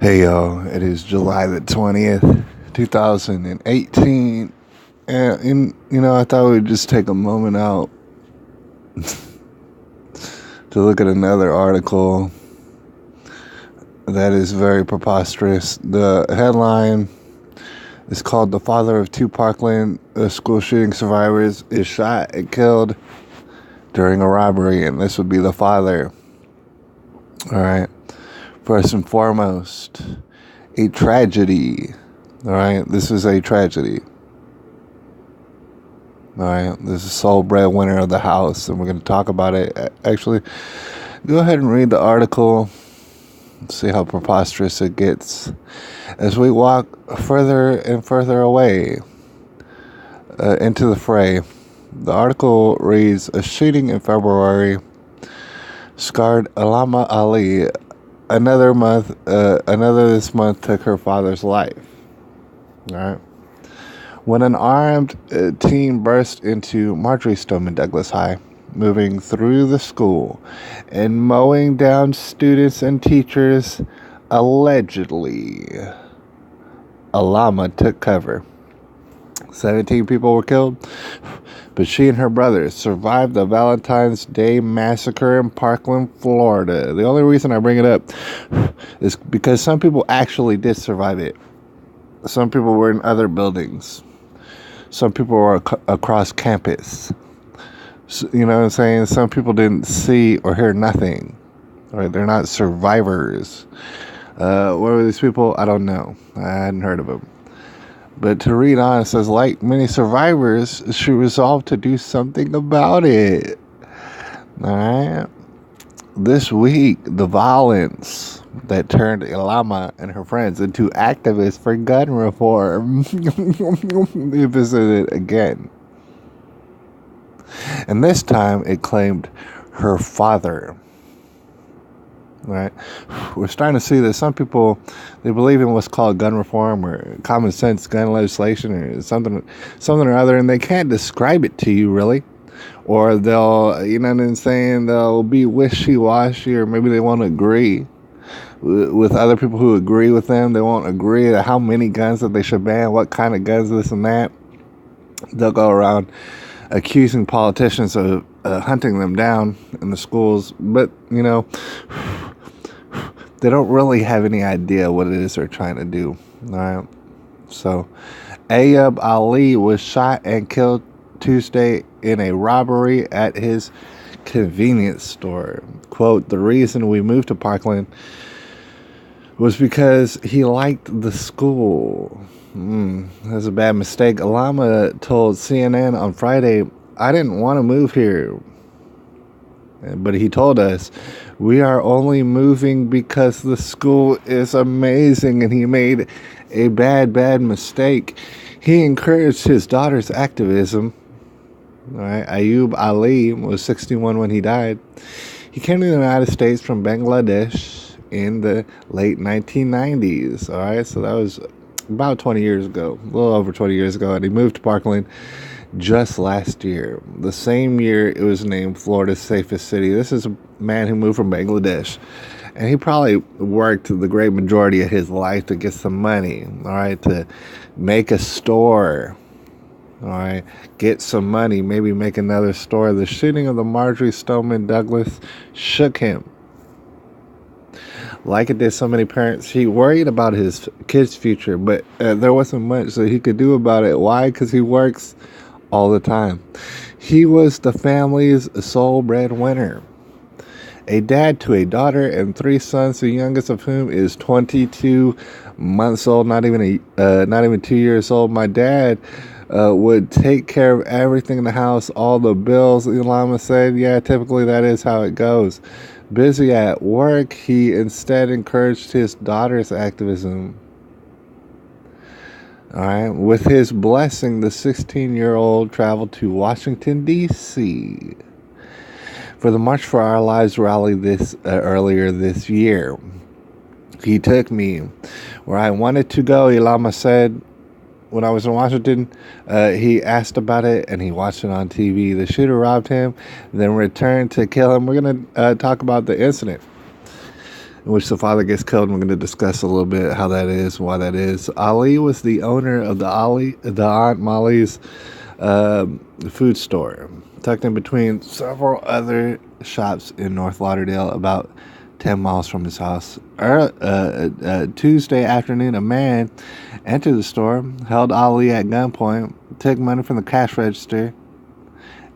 Hey y'all, it is July the 20th, 2018. I thought we'd just take a moment out to look at another article that is very preposterous. The headline is called "The Father of Two Parkland School Shooting Survivors is Shot and Killed During a Robbery," and this would be the father. Alright. First and foremost, a tragedy. Alright, this is a tragedy. Alright, this is sole breadwinner of the house, and we're going to talk about it. Actually, go ahead and read the article. See how preposterous it gets as we walk further and further away into the fray. The article reads, "A shooting in February scarred Alama Ali. Another this month took her father's life." All right. When an armed teen burst into Marjorie Stoneman Douglas High, moving through the school and mowing down students and teachers, allegedly, Alama took cover. 17 people were killed, but she and her brothers survived the Valentine's Day massacre in Parkland, Florida. The only reason I bring it up is because some people actually did survive it. Some people were in other buildings. Some people were across campus. So, you know what I'm saying? Some people didn't see or hear nothing. Right? They're not survivors. What were these people? I don't know. I hadn't heard of them. But to read on, it says, like many survivors, she resolved to do something about it. Alright? This week, the violence that turned Ilama and her friends into activists for gun reform they visited again. And this time, it claimed her father. Right, we're starting to see that some people, they believe in what's called gun reform or common sense gun legislation or something or other, and they can't describe it to you really, or they'll, you know what I'm saying, they'll be wishy-washy, or maybe they won't agree with other people who agree with them. They won't agree to how many guns that they should ban, what kind of guns, this and that. They'll go around accusing politicians of hunting them down in the schools, but they don't really have any idea what it is they're trying to do. All right. So, Ayub Ali was shot and killed Tuesday in a robbery at his convenience store. Quote, "The reason we moved to Parkland was because he liked the school." That's a bad mistake. Alama told CNN on Friday, "I didn't want to move here." But he told us, "We are only moving because the school is amazing," and he made a bad mistake. He encouraged his daughter's activism. All right. Ayub Ali was 61 when he died. He came to the United States from Bangladesh in the late 1990s. All right. So that was about 20 years ago, a little over 20 years ago, and he moved to Parkland just last year. The same year it was named Florida's safest city. This is a man who moved from Bangladesh, and he probably worked the great majority of his life to get some money, all right, to make a store, all right, get some money, maybe make another store. The shooting of the Marjorie Stoneman Douglas shook him like it did so many parents. He worried about his kids' future, but there wasn't much that he could do about it. Why? Because he works all the time. He was the family's sole breadwinner. A dad to a daughter and 3 sons, the youngest of whom is 22 months old, not even 2 years old. My dad would take care of everything in the house, all the bills. Ilama said, "Yeah, typically that is how it goes." Busy at work, he instead encouraged his daughter's activism. All right. With his blessing, the 16-year-old traveled to Washington, D.C. for the March for Our Lives rally earlier this year. "He took me where I wanted to go," Ilama said. "When I was in Washington, he asked about it and he watched it on TV. The shooter robbed him, then returned to kill him." We're going to talk about the incident. in which the father gets killed. And we're going to discuss a little bit how that is, why that is. Ali was the owner of the Aunt Molly's food store, tucked in between several other shops in North Lauderdale, about 10 miles from his house. Tuesday afternoon, a man entered the store, held Ali at gunpoint, took money from the cash register,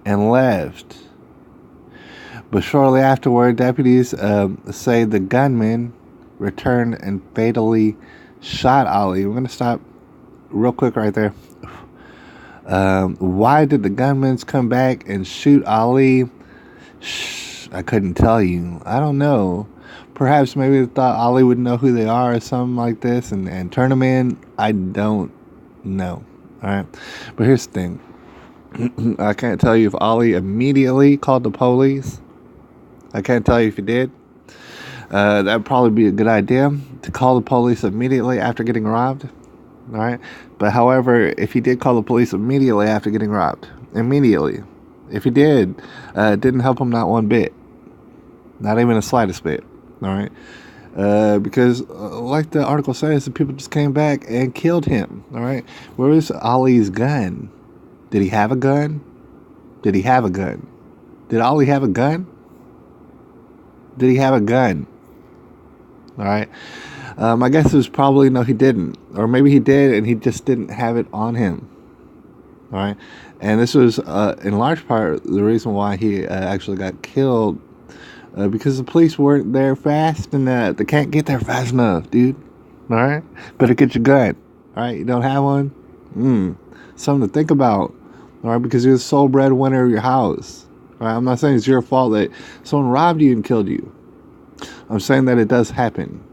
and left. But shortly afterward, deputies say the gunman returned and fatally shot Ali. We're going to stop real quick right there. Why did the gunmen come back and shoot Ali? I couldn't tell you. I don't know. Perhaps maybe they thought Ali would know who they are or something like this and turn them in. I don't know. All right. But here's the thing. I can't tell you if Ali immediately called the police. I can't tell you if he did. That would probably be a good idea to call the police immediately after getting robbed. All right. But however, if he did call the police immediately after getting robbed, immediately, if he did, it didn't help him not one bit. Not even the slightest bit. All right. Because like the article says, the people just came back and killed him. All right. Where was Ali's gun? Did he have a gun? Did he have a gun? Did Ali have a gun? Did he have a gun? All right. My guess is probably no, he didn't. Or maybe he did and he just didn't have it on him. All right. And this was in large part the reason why he actually got killed. Because the police weren't there fast enough. They can't get there fast enough, dude. All right? Better get your gun. All right? You don't have one? Something to think about. All right? Because you're the sole breadwinner of your house. All right? I'm not saying it's your fault that someone robbed you and killed you. I'm saying that it does happen.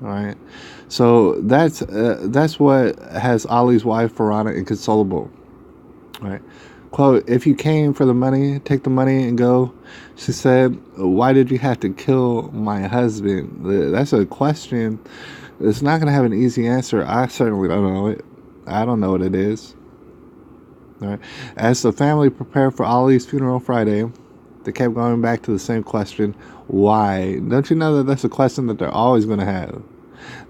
All right? So that's what has Ali's wife, Farhana, inconsolable. All right? Quote, if you came for the money, take the money and go. She said, why did you have to kill my husband? That's a question. It's not going to have an easy answer. I certainly don't know it. I don't know what it is. All right. As the family prepared for Ali's funeral Friday, they kept going back to the same question. Why? Don't you know that that's a question that they're always going to have?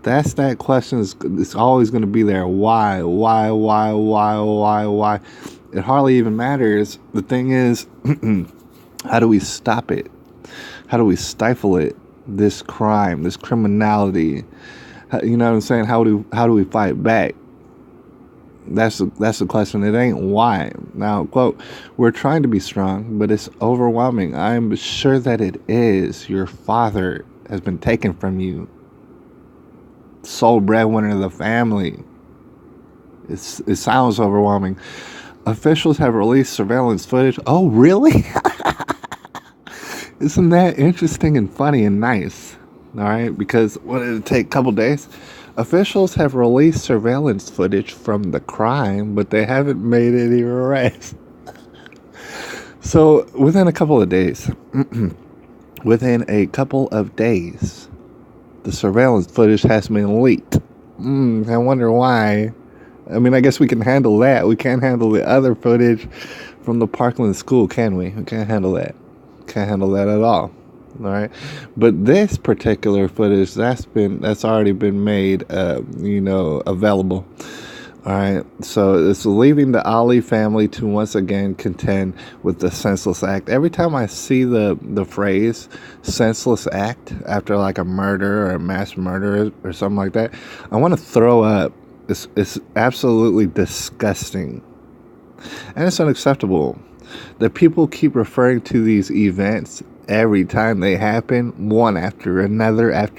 That's that question. It's always going to be there. Why? It hardly even matters. The thing is, how do we stop it? How do we stifle it? This crime, this criminality. You know what I'm saying? How do we fight back? That's the question. It ain't why. Now, quote, we're trying to be strong, but it's overwhelming. I'm sure that it is. Your father has been taken from you. Sole breadwinner of the family. It sounds overwhelming. Officials have released surveillance footage. Oh, really? Isn't that interesting and funny and nice? All right, because what did it take? A couple days? Officials have released surveillance footage from the crime, but they haven't made any arrests. So within a couple of days, the surveillance footage has been leaked. I wonder why. I mean, I guess we can handle that. We can't handle the other footage from the Parkland school, can we? We can't handle that. Can't handle that at all. All right. But this particular footage, that's already been made, available. All right. So it's leaving the Ali family to once again contend with the senseless act. Every time I see the phrase senseless act after like a murder or a mass murder or something like that, I want to throw up. It's absolutely disgusting. And it's unacceptable that people keep referring to these events every time they happen, one after another, as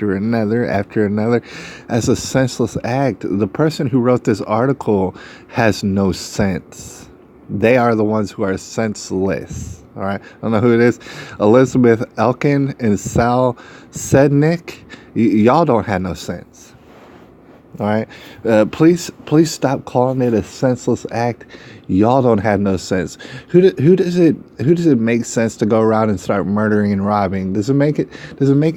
a senseless act. The person who wrote this article has no sense. They are the ones who are senseless. All right. I don't know who it is. Elizabeth Elkin and Sal Sednick. Y'all don't have no sense. All right. Please stop calling it a senseless act. Y'all don't have no sense. Who does it make sense to go around and start murdering and robbing? Does it make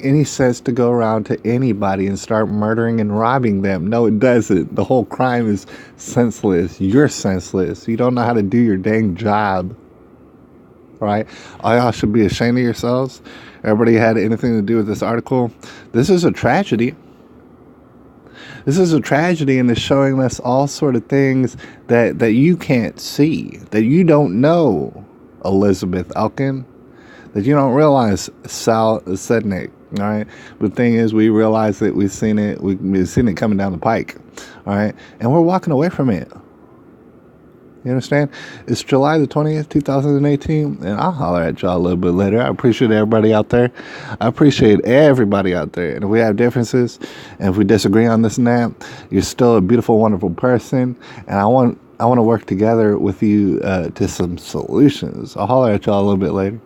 any sense to go around to anybody and start murdering and robbing them? No, it doesn't. The whole crime is senseless. You're senseless. You don't know how to do your dang job. right? All y'all should be ashamed of yourselves. Everybody had anything to do with this article. This is a tragedy. This is a tragedy, and it's showing us all sort of things that you can't see, that you don't know, Elizabeth Elkin, that you don't realize, Sal Sednick. All right. The thing is, we realize that we've seen it. We've seen it coming down the pike. All right. And we're walking away from it. You understand? It's July the 20th, 2018, and I'll holler at y'all a little bit later. I appreciate everybody out there. I appreciate everybody out there. And if we have differences, and if we disagree on this and that, you're still a beautiful, wonderful person. And I want to work together with you to some solutions. I'll holler at y'all a little bit later.